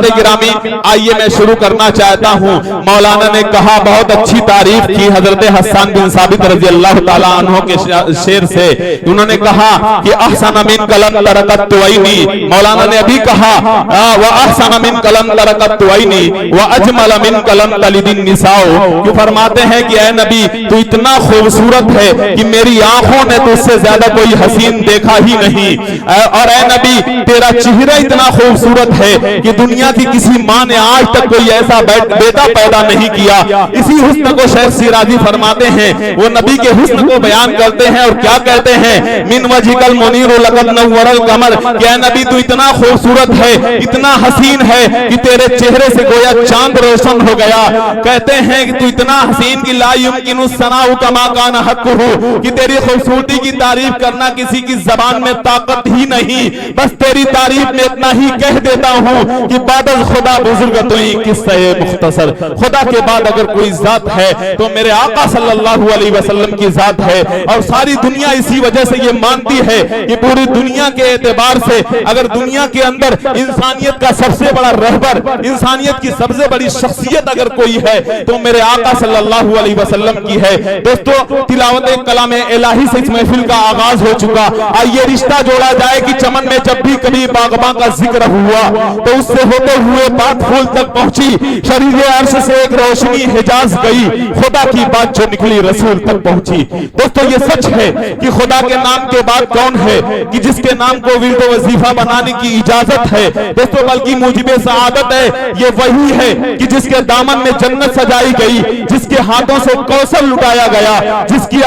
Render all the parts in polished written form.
हज़रात गिरामी, आइए मैं शुरू करना चाहता हूँ। मौलाना ने कहा, बहुत अच्छी तारीफ की हजरत हसन बिन साबित रज़ी अल्लाह ताला अन्हु के शेर से। उन्होंने कहा कि अहसन मिन कलम तरकत तुवैनी, मौलाना ने अभी कहा व अहसन मिन कलम तरकत तुवैनी व अजमल मिन कलम तलिदिन निसाओ। जो फरमाते हैं कि ऐ नबी तू इतना खूबसूरत है कि मेरी आंखों ने तुझसे ज्यादा कोई हसीन देखा ही नहीं, और ऐ नबी तेरा चेहरा इतना खूबसूरत है कि दुनिया की किसी माँ ने आज तक कोई ऐसा बेटा पैदा नहीं किया। इसी हुस्न को शेख सिराजी फरमाते हैं, वो नबी के हुस्न को बयान करते हैं और क्या कहते हैं, मिन वजिकल मुनीर लक़द नव्वरल कमर, कि ऐ नबी तू इतना खूबसूरत है, इतना हसीन है कि तेरे चेहरे से गोया चांद रोशन हो गया। कहते हैं कि तू इतना हसीन की ला युमकिनु सनाउ कमा कान हक़्क़ुहु, कि तेरी खूबसूरती की तारीफ करना किसी की जबान में ताकत ही नहीं। बस तेरी तारीफ में इतना ही कह देता हूँ कि बादल खुदा बुजुर्ग तो ही किस्सा मुख्तसर, खुदा के बाद अगर कोई जात है तो मेरे आका सल्लल्लाहु अलैहि वसल्लम की जात है। और सारी दुनिया इसी वजह से ये मानती है कि पूरी दुनिया के एतबार से अगर दुनिया के अंदर इंसानियत का सबसे बड़ा रहबर, इंसानियत की सबसे बड़ी शख्सियत अगर कोई है तो मेरे आका सल्लल्लाहु अलैहि वसल्लम की है। दोस्तों, तिलावत कलाम इलाही से इस महफिल का आगाज हो चुका। आइए रिश्ता जोड़ा जाए कि चमन में जब भी कभी बागबां का जिक्र हुआ तो उससे होते हुए बात फूल तक पहुंची, शरीर अर्श से एक रोशनी हिजाज गई, खुदा की बात जो निकली रसूल तक पहुंची। दोस्तों, ये सच है कि खुदा के नाम के बाद कौन है कि जिसके नाम को विर्द वजीफा बनाने की इजाजत है। दोस्तों, बल्कि मुजिबे सआदत है, ये वही है कि जिसके दामन में जन्नत सजाई गई, जिसके हाथों से कौसर लुटाया गया, जिसकी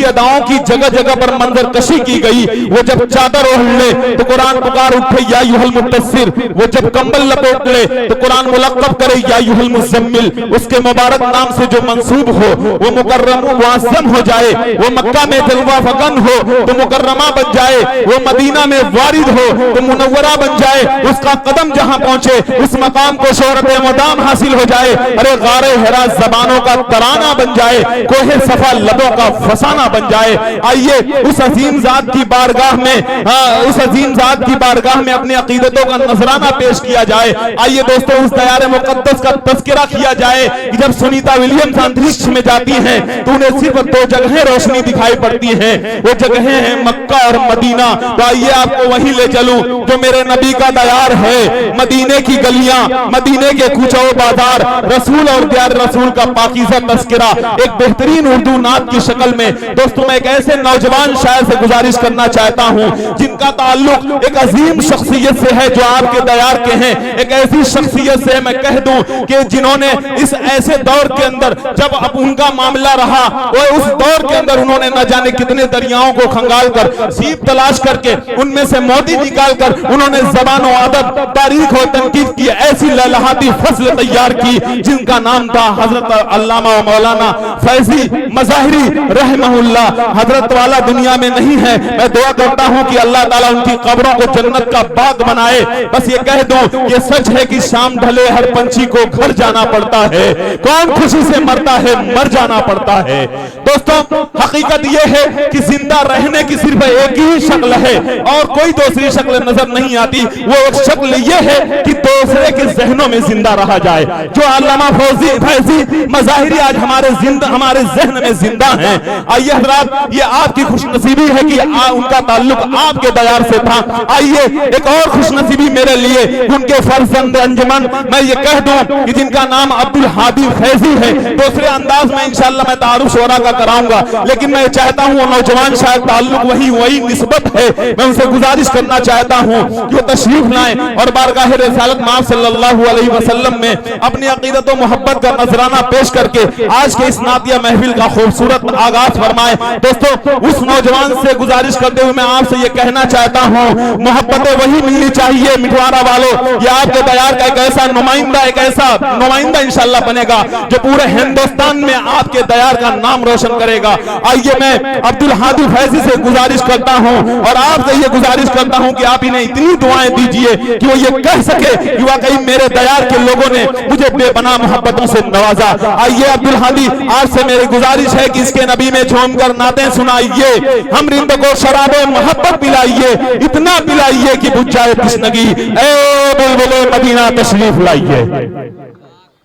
अदाओं की जगह जगह पर मंजर कशी की गई। वो जब चादर ओढ़ ले तो कुरान पुकार उठे या युहल मुत्तसिर, वो जब कंबल लपेट ले तो कुरान मुलक्कब करे या युहल मुज़म्मिल। उसके मुबारक नाम से जो मंसूब हो वो मुकर्रम मुअज़्ज़म हो जाए, वो मक्का में जलवा फकन हो तो मुकर्रमा बन जाए, वो मदीना में वारिद हो तो मुनव्वरा बन जाए। उसका कदम जहां पहुंचे उस मकाम को शोहरत मुदाम हासिल हो जाए। अरे गारे हिरा जबानों का तराना बन जाए, कोहे सफा लबों का फसाना बन जाए। आइए उस अजीम जात की बारगाह में, उस अजीम जात की बारगाह में अपनी अकीदतों का नजराना पेश किया जाए। आइए दोस्तों, उस दयार मुकद्दस का तज़किरा किया जाए कि जब सुनीता विलियम्स अंतरिक्ष में जाती हैं तो उन्हें सिर्फ दो जगहें रोशनी दिखाई पड़ती हैं, वो जगहें हैं मक्का और मदीना। तो आइए आपको वहीं ले चलूं जो मेरे नबी का दयार है, मदीने की गलियां, मदीने के कूचो बाजार, रसूल और प्यारे रसूल का पाकीज़ा तज़किरा एक बेहतरीन उर्दू नात की शक्ल में। दोस्तों, मैं एक ऐसे नौजवान शायर से गुजारिश करना चाहता हूं जिनका ताल्लुक एक अजीम शख्सियत से है जो आपके दयार के हैं। एक ऐसी शख्सियत से मैं कह दूं कि जिन्होंने इस ऐसे दौर के अंदर जब अब उनका मामला रहा, वो उस दौर के अंदर उन्होंने न जाने कितने दरियाओं को खंगाल कर, सीप तलाश करके उनमें से मोती निकाल कर उन्होंने जबान और अदब, तारीख और तनकीद की ऐसी ललहाती फसल तैयार की जिनका नाम था हजरत अल्लामा मौलाना फैजी मज़ाहिरी रहमहुल्लाह। हजरत वाला दुनिया में नहीं है, मैं दुआ करता हूं कि अल्लाह ताला उनकी कब्रों को जन्नत का बाग बनाए। बस ये कह दूं, ये सच है कि शाम ढले हर पंछी को घर जाना पड़ता है, कौन खुशी से मरता है मर जाना पड़ता है। दोस्तों, हकीकत ये है कि जिंदा रहने की सिर्फ एक ही शक्ल है और कोई दूसरी शक्ल नजर नहीं आती। वो एक शक्ल ये है कि दूसरे के जहनों में जिंदा रहा जाए। जो अल्लामा फैजी मज़ाहिरी आज हमारे जहन में जिंदा हैं। आइए हज़रात, ये आपकी खुशनसीबी है कि उनका ताल्लुक आपके दयार से था। आइए एक और खुशनसीबी मेरे लिए उनके फर्जंद अंजुमन, मैं ये कह दूं कि जिनका नाम अब्दुल हादी फैजी है। दूसरे अंदाज में इंशाअल्लाह मैं तारुफ शोरा का कराऊंगा, लेकिन मैं चाहता हूं वो नौजवान शायद ताल्लुक वही निस्बत है। मैं उनसे गुजारिश करना चाहता हूं कि वो तशरीफ लाएं और बारगाह रिसालत माफ सल्लल्लाहु अलैहि वसल्लम में अपनी अकीदत और मोहब्बत का नजराना पेश करके आज के इस नातिया महफिल का खूबसूरत आगाज फरमाए। दोस्तों, उस नौजवान से गुजारिश करते हुए मैं आपसे ये कहना चाहता हूं, मोहब्बतें वही मिलनी चाहिए मिठवारा वालों। ये आपके दयार का एक ऐसा नुमाइंदा इंशाअल्लाह बनेगा जो पूरे हिंदुस्तान में आपके दयार का नाम रोशन रोशन करेगा। आइए मैं अब्दुल हादी फैजी से गुजारिश करता हूं और आपसे ये गुजारिश करता हूं कि आप इन्हें इतनी दुआएं दीजिए कि वो ये कह सके कि वाकई मेरे दयार के लोगों ने मुझे बेपनाह मोहब्बतों से नवाजा। आइए अब्दुल हादी, आपसे मेरी गुजारिश है कि इसके नबी में झूमकर नातें सुनाइए, हम रिंद को शराबे मोहब्बत पिलाइए, इतना पिलाइए कि बुझ जाए तश्नगी। ए बुलबुले मदीना तशरीफ लाइए।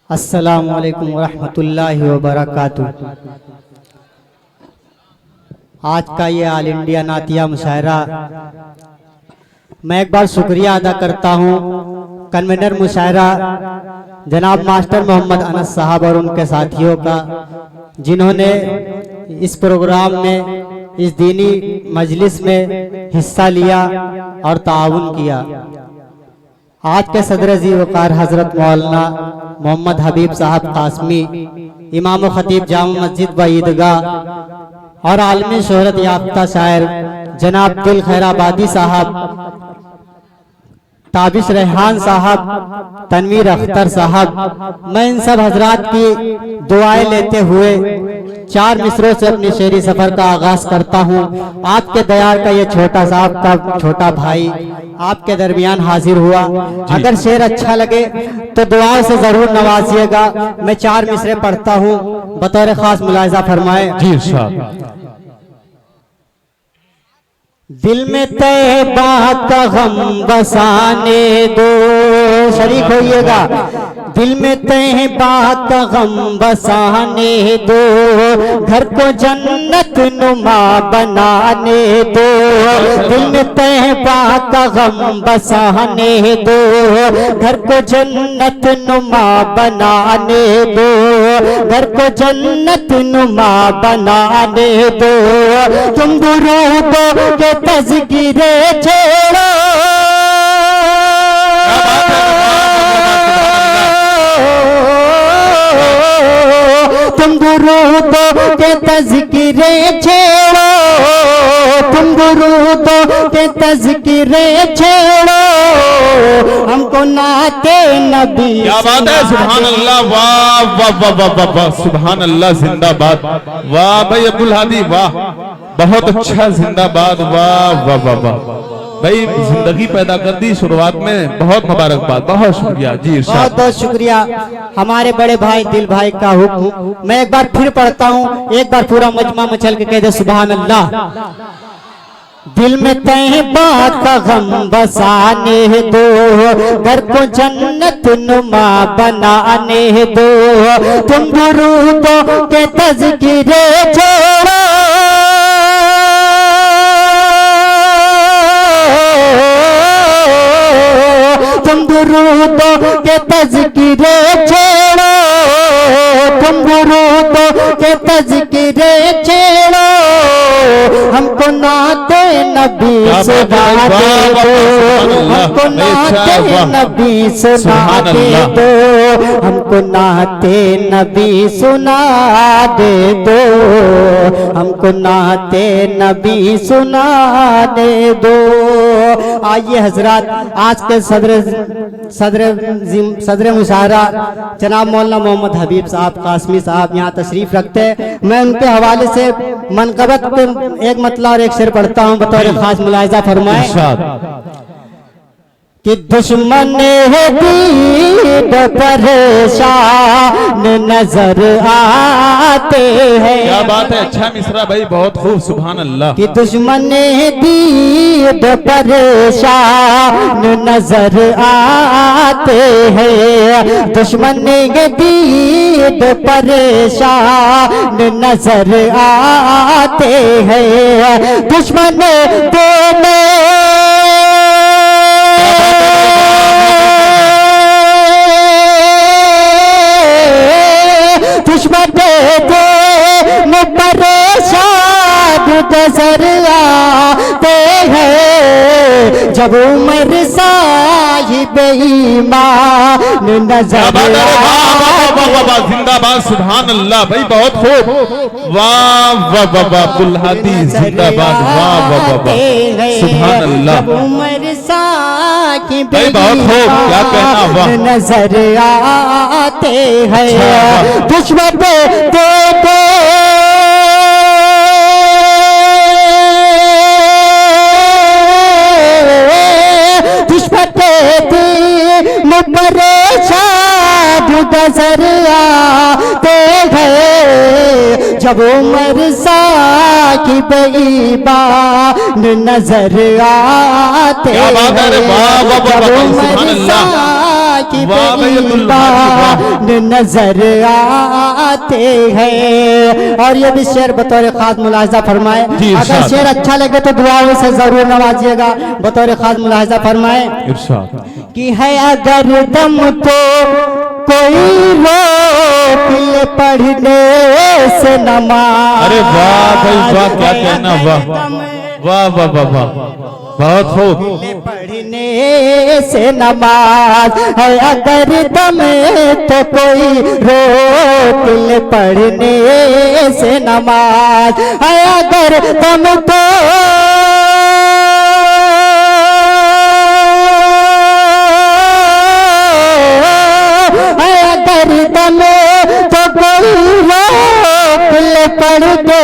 अस्सलामु अलैकुम व रहमतुल्लाहि व बरकातुहू। आज का ये ऑल इंडिया नातिया मुशायरा, मैं एक बार शुक्रिया अदा करता हूँ कन्वेनर मुशायरा जनाब मास्टर मोहम्मद अनस साहब और उनके साथियों का, जिन्होंने इस प्रोग्राम में, इस दीनी मजलिस में हिस्सा लिया और ताउन किया। आज के सदर जी वकार हजरत मौलाना मोहम्मद हबीब साहब कासमी, इमाम व खतीब जामा मस्जिद व ईदगाह और आलमी शोहरत याफ्ता शायर जनाब दिल खैराबादी साहब, ताबिश रेहान साहब, तनवीर अख्तर साहब, मैं इन सब हजरात की दुआएं लेते हुए 4 मिसरों से अपनी शेरी सफर का आगाज करता हूँ। आपके दयार का ये छोटा साहब का छोटा भाई आपके दरमियान हाजिर हुआ। अगर शेर अच्छा लगे तो दुआओं से जरूर नवाजिएगा। मैं 4 मिसरे पढ़ता हूँ, बतौर खास मुलाहिजा फरमाए। जी साहब। दिल में तैबा का गम बसाने दो, शरीक होइएगा। दिल में तैबा का गम बसाने दो, घर को जन्नत नुमा बनाने दो। दिल में तैबा का गम बसाने दो, घर को जन्नत नुमा बनाने दो। घर को जन्नत नुमा बनाने दो। तुम दुरूदों के तज़किरे छोड़ो, तुम दुरूदों के तज़किरे छोड़ो, तुम दुरूदों के तज़किरे छोड़ो, हमको नाते नबी। क्या बात है, सुभान अल्लाह, वाह वाह वाह वाह वाह, सुभान अल्लाह, जिंदाबाद। वाह भाई अब्दुल हादी, वाह, बहुत अच्छा, जिंदाबाद, वाह वाह वाह वाह भाई, जिंदगी पैदा कर दी शुरुआत में, बहुत मुबारकबाद, बहुत शुक्रिया जी, बहुत बहुत शुक्रिया। हमारे बड़े भाई दिल भाई का हुक्म मैं एक बार फिर पढ़ता हूँ, एक बार पूरा मजमा मचल के कह दे सुभान अल्लाह। दिल में तैबा का गम बसाने दो, घर को जन्नत नुमा बनाने दो। तुम दुरूदों के तज़किरे छोड़ो, तुम दुरूदों के तज़किरे छोड़ो, तुम दुरूदों के तज़किरे छोड़ो, हमको नाते नबी सुना दे दो, हमको नाते नबी सुना दे दो, हमको नाते नबी सुना दे दो, हमको नाते नबी सुना दे दो। आइए हजरात, आज के सदर मुशायरा जनाब मौलाना मोहम्मद हबीब साहब कासमी साहब यहाँ तशरीफ रखते हैं। मैं उनके हवाले से मनकबत पे एक मतला और एक शेर पढ़ता हूँ, बतौर खास मुलाहिजा फरमाए कि दुश्मन दीद परेशान नजर आते हैं। क्या बात है, अच्छा मिसरा भाई, बहुत खूब, सुभान अल्लाह। कि दुश्मन दीद परेशान नजर आते हैं, दुश्मन दीद परेशान नजर आते हैं, दुश्मन दोनों दुश्मन को न परेशान नजर आते हैं, जब उम्र साहिब ईमान नजर आते। जिंदाबाद, सुभान अल्लाह भाई, बहुत खूब, वाह वाह वाह वाह, अब्दुल हादी जिंदाबाद, वाह वाह वाह वाह, सुभान अल्लाह। जब उम्र साहिब भाई बहुत खूब, क्या कहना, वाह, नजर आते हैं, दुश्मन देखो नजर आते हैं, जब उमर साकिब ईबान नजर आते हैं, जब उमर साकिब ईबान नजर आते हैं। और ये भी शेर बतौर खास मुलाहिजा फरमाए, अगर शेर अच्छा लगे तो दुआओं से जरूर नवाजिएगा। बतौर खास मुलाहिजा फरमाए कि है अगर दम तो कोई रोक ले पढ़ने से नमाज। अरे वाह भाई वाह, क्या कहना, वाह वाह वाह वाह वाह, बहुत खूब। पढ़ने से नमाज है अगर दम तो कोई रोक ले पढ़ने से नमाज है अगर दम तो है अगर दम तो कोई रोक ले पढ़ने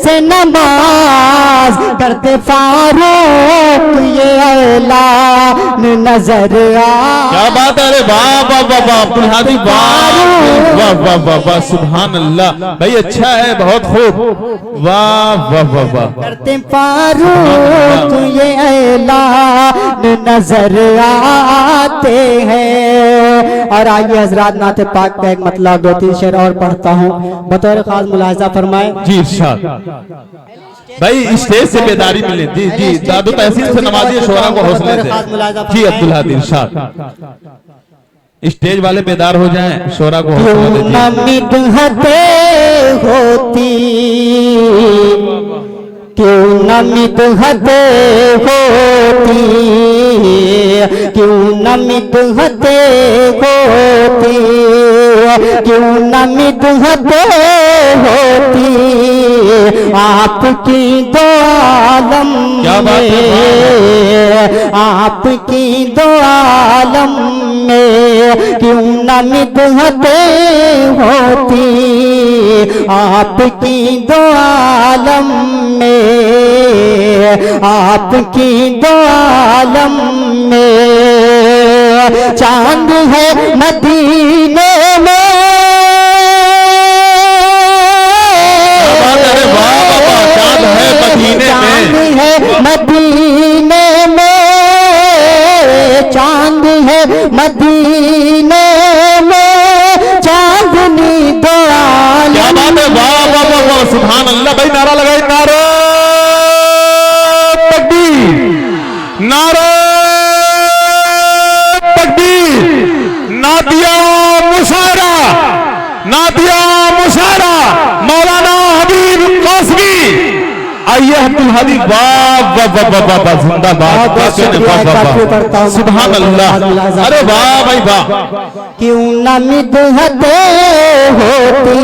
से नमाज करते फारूक ये ऐलान नजर आ। क्या बात है, अरे वाह वाह वाह वाह अब्दुल हादी, वाह वाह वाह वाह वाह, सुभान अल्लाह भाई, अच्छा है, बहुत खूब, वाह वाह वाह वाह। करते फारूक ये ऐलान नजर आते हैं। और आइए हजरात नाते पाक का एक मतलब 2-3 शेर और पढ़ता हूँ, बतौर खास मुलाहिजा फरमाए। जी इरशाद भाई, स्टेज से बेदारी मिले। जी जी, दादू तहसील से नवाजिए शोरा को हौसले से। जी अब्दुल हादी इरशाद, स्टेज वाले बेदार हो जाएं, शोरा को हौसला दीजिए। होती क्यों न मिदहते होती, क्यों न मिदहते होती, क्यों न मिदहते होती आपकी दो आलम में, आपकी दो आलम में, क्यों न मिदहते होती आपकी दो आलम में, आपकी दो आलम में। चांद है मदीने में, चांद है मदीने में, चांद है मदीने में, चांदनी दो आलम। क्या बात है, वाह वाह वाह वाह, सुभान अल्लाह भाई, नारा लगाए, नारा तकबीर, नारा तकबीर, नातिया मुशायरा, नातिया मुशायरा, मौलाना हबीब कासमी। आइए अब्दुल हादी, वाह वाह वाह वाह वाह, जिंदाबाद, सुभान अल्लाह, अरे वाह भाई वाह। क्यों न मिदहते होती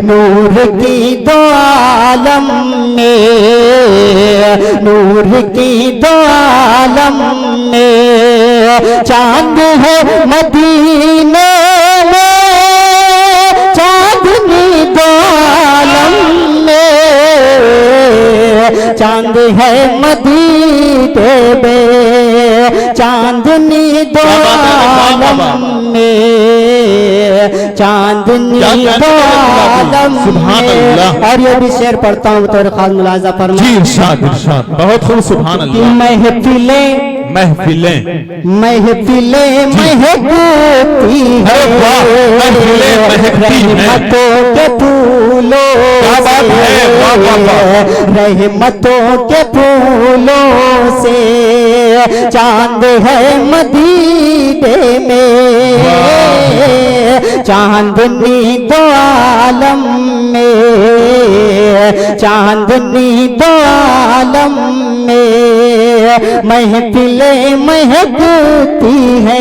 नूर की दो आलम में, नूर की दो आलम में। चांद है मदीने में, चांदनी दो आलम में, चांद है मदीने में, चांदनी दो आलम में, चांदनी दो आलम में। और ये भी शेर पढ़ता हूँ तो खास मुलाजा फरमाइए। जी इरशाद इरशाद, बहुत खूब, सुभान अल्लाह। महफिलें महफिलें महफिलें महकती है, रहमतों के फूलों से, रहमतों के फूलों से। चांद है मदीने में, चांदनी दो आलम में, चांदनी दो आलम में। महफिलें महकती है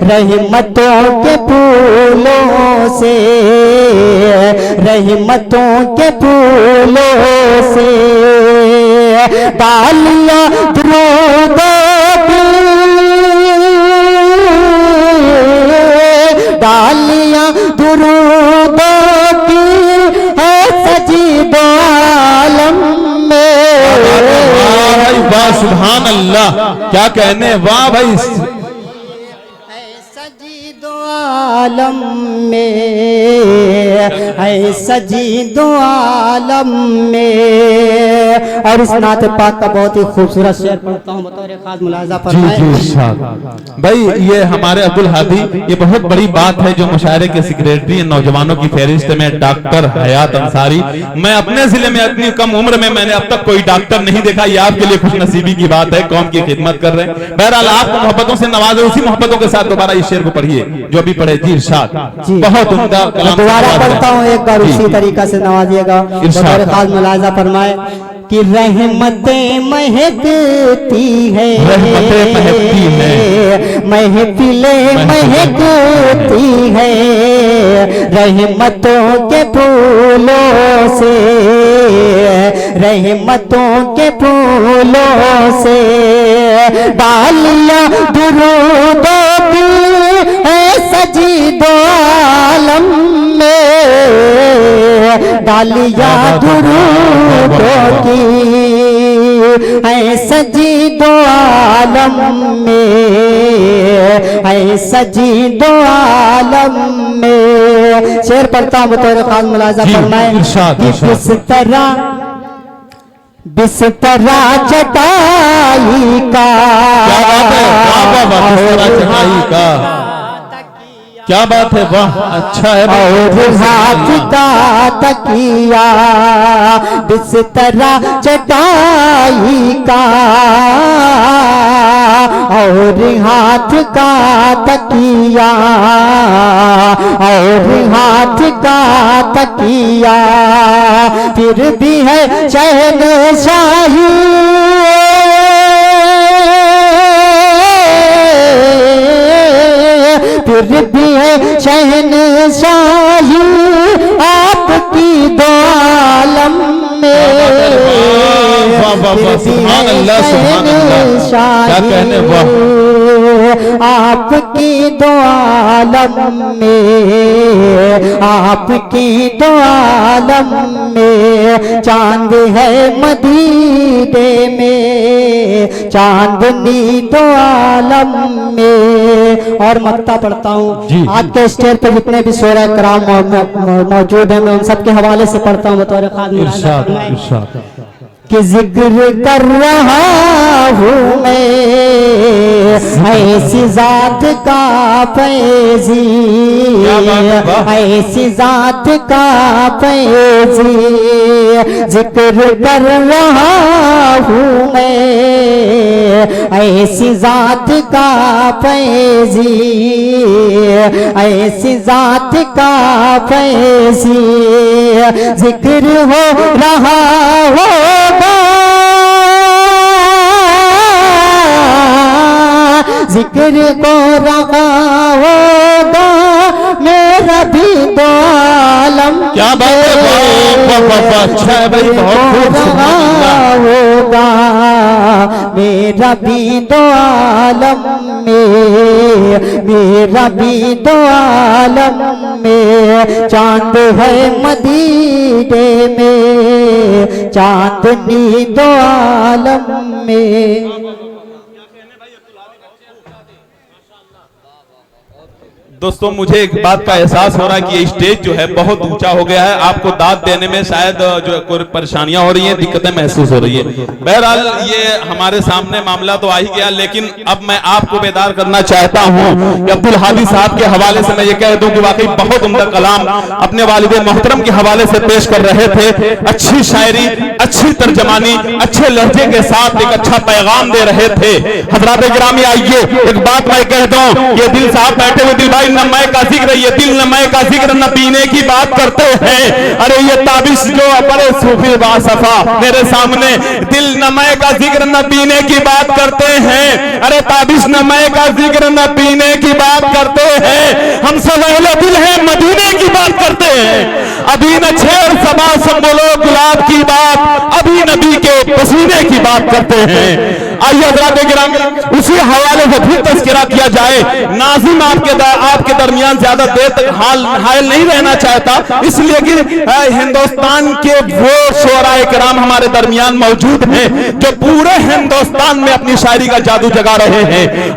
रहमतों के फूलों से, रहमतों के फूलों से। तालियां द्रूदों की, तालियां द्रूदों की है सजी दो आलम में। वाह सुभान अल्लाह, क्या कहने, वाह भाई, आलम में, है सजी दो आलम में। और इस नात पाक का बहुत ही खूबसूरत शेर पढ़ता हूँ, बतौर खास मुलाजा फरमाएं। भाई ये हमारे अब्दुल हादी, ये बहुत बड़ी बात है जो मुशायरे के सेक्रेटरी नौजवानों की फहरिस्त में डॉक्टर हयात अंसारी। मैं अपने जिले में इतनी कम उम्र में मैंने अब तक कोई डॉक्टर नहीं देखा। ये आपके लिए खुश नसीबी की बात है, कौम की खिदमत कर रहे हैं। बहरहाल आपको मोहब्बतों से नवाजे, उसी मोहब्बतों के साथ दोबारा इस शेर को पढ़िए जो अभी पढ़े जी। इरशाद बहुत उम्दा कलाम, दोबारा पढ़ता हूँ एक बार, उसी तरीका से नवाजिएगा। बतौर खास मुलाजा फरमाए कि रहमतें महकती है, रहमतें महकती है, महफिलें महकती है, रहमतों के फूलों से, रहमतों के फूलों से। डालियां दुरूदों की है सजी दो आलम में, डालियां दुरूदों की है सजी दो आलम में, है सजी दो आलम में। शेर पढ़ता हूँ, बतौर खास मुलाजा फरमाए कि बिस्तरा चटाई का, चटाई का, क्या बात है, वाह अच्छा है। और हाथ का तकिया, बिस्तरा चटाई का, और हाथ का तकिया, और हाथ का तकिया। फिर भी है शहनशाही, फिर भी है शहनशाही आपकी दो आलम में। सुभान अल्लाह, सुभान अल्लाह, क्या कहने, वाह। आपकी दो आलम में, आपकी दो आलम में। चांद है मदीने में, चांदनी दो आलम में। और मक्ता पढ़ता हूँ, आज के स्टेज पर जितने भी शोरा कराम मौजूद हैं, मैं उन सब के हवाले से पढ़ता हूँ बतौर खास कि जिक्र कर रहा हूँ मैं ऐसी जात का फैजी, ऐसी जात का फैजी। जिक्र कर रहा हूँ मैं ऐसी जात का फैजी, ऐसी जात का फैजी। जिक्र हो रहा होगा, जिक्र को रहा होगा मेरा भी दो आलम। क्या बात है, अच्छा है भाई, बहुत होगा मेरा भी दो आलम में, मेरा भी दो आलम में। चांद है मदीने में, चांदनी दो आलम में। दोस्तों मुझे एक बात का एहसास हो रहा है कि ये स्टेज जो है बहुत ऊंचा हो गया है, आपको दाद देने में शायद जो कोई परेशानियां हो रही हैं, दिक्कतें महसूस हो रही है। बहरहाल ये हमारे सामने मामला तो आ ही गया, लेकिन अब मैं आपको बेदार करना चाहता हूं कि अब्दुल हादी साहब के हवाले से मैं ये कह दूं कि वाकई बहुत उम्दा कलाम अपने वालिद मोहतरम के हवाले से पेश कर रहे थे। अच्छी शायरी, अच्छी तर्जमानी, अच्छे लहजे के साथ एक अच्छा पैगाम दे रहे थे। हजरात गिरामी आइए एक बात मैं कह दूं, ये दिल साहब बैठे हुए दिल भाई न मैं का जिक्र, ये दिल न मैं का जिक्र न पीने की बात करते हैं। अरे ये ताबिश जो बड़े सूफी बासफा मेरे सामने, दिल न मैं का जिक्र न पीने की बात करते हैं। अरे ताबिश न मैं का जिक्र न पीने की बात करते हैं। हम सब अहले दिल हैं, मदीने की बात करते हैं। अभी न छेड़ सबा सब बोलो गुलाब की बात, अभी नबी के पसीने की बात करते हैं। आइए हज़रात गिरामी उसी हवाले से फिर तज़किरा किया जाए। नाज़िम आपके दरमियान ज्यादा देर तक हायल नहीं रहना चाहता, इसलिए कि हिंदुस्तान के वो शोराए किराम हमारे दरमियान मौजूद हैं जो पूरे हिंदुस्तान में अपनी शायरी का जादू जगा रहे हैं।